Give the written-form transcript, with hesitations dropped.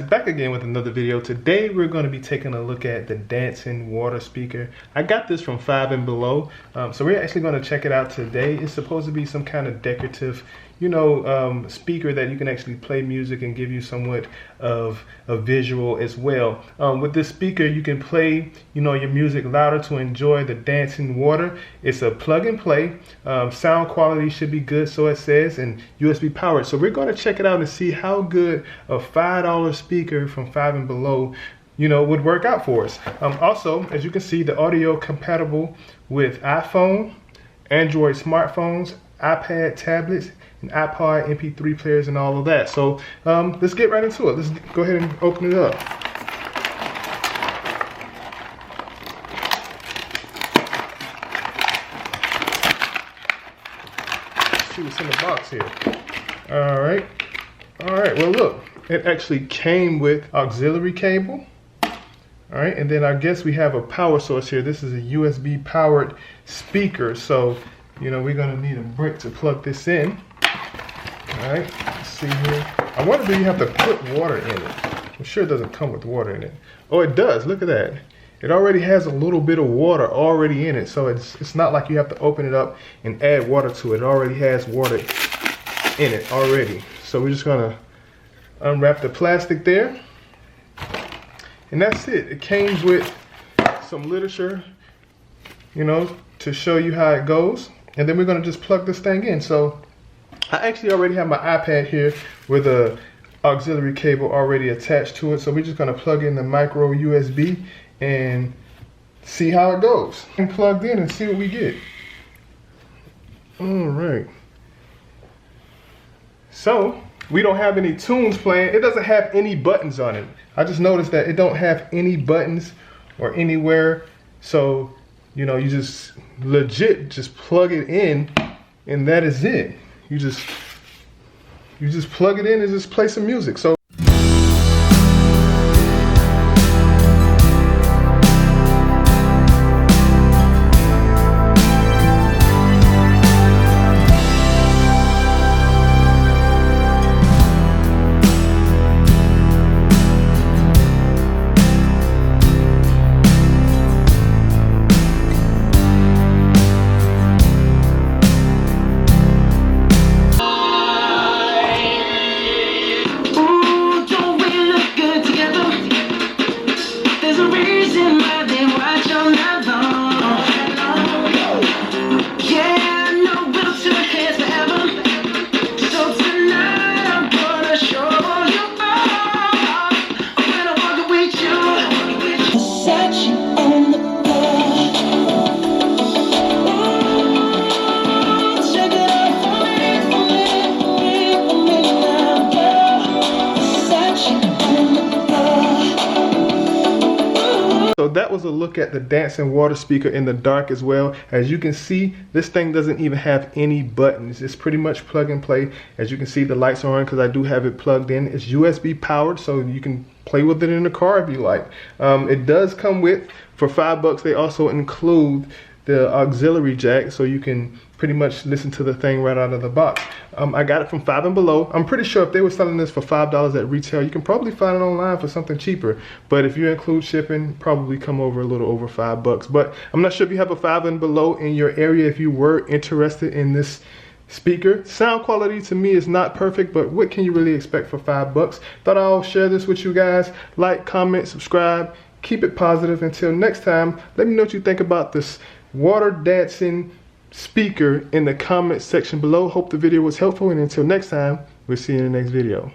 Back again with another video. Today we're going to be taking a look at the dancing water speaker. I got this from 5 and Below, so we're actually going to check it out today. It's supposed to be some kind of decorative, speaker that you can actually play music and give you somewhat of a visual as well. With this speaker, you can play, your music louder to enjoy the dancing water. It's a plug and play. Sound quality should be good, so it says, and USB powered. So we're going to check it out and see how good a $5 speaker from 5 and Below would work out for us. Also, as you can see, the audio compatible with iPhone, Android smartphones, iPad tablets, and iPod, MP3 players, and all of that. So let's get right into it. Let's go ahead and open it up. Let's see what's in the box here. All right. Well, look, it actually came with auxiliary cable. All right, and then I guess we have a power source here. This is a USB powered speaker, so we're gonna need a brick to plug this in. All right, let's see here. I wonder, do you have to put water in it? I'm sure it doesn't come with water in it. Oh, it does. Look at that. It already has a little bit of water already in it, so it's not like you have to open it up and add water to it. It already has water in it already. So we're just gonna unwrap the plastic there, and that's it. It came with some literature, to show you how it goes, and then we're gonna just plug this thing in. So I actually already have my iPad here with a auxiliary cable already attached to it, so we're just gonna plug in the micro USB and see how it goes. And plugged in and see what we get. All right. So we don't have any tunes playing. It doesn't have any buttons on it. I just noticed that it don't have any buttons or anywhere. So, you just legit just plug it in, and that is it. You just plug it in and just play some music. So So that was a look at the dancing water speaker in the dark as well. As you can see, this thing doesn't even have any buttons. It's pretty much plug and play. As you can see, the lights are on because I do have it plugged in. It's USB powered, so you can play with it in the car if you like. It does come with, for $5, they also include the auxiliary jack, so you can pretty much listen to the thing right out of the box. I got it from 5 and Below. I'm pretty sure if they were selling this for $5 at retail, you can probably find it online for something cheaper. But if you include shipping, probably come over a little over $5. But I'm not sure if you have a 5 and Below in your area if you were interested in this speaker. Sound quality to me is not perfect, but what can you really expect for $5? Thought I'll share this with you guys. Like, comment, subscribe. Keep it positive. Until next time, let me know what you think about this water dancing speaker in the comment section below. Hope the video was helpful, and until next time, we'll see you in the next video.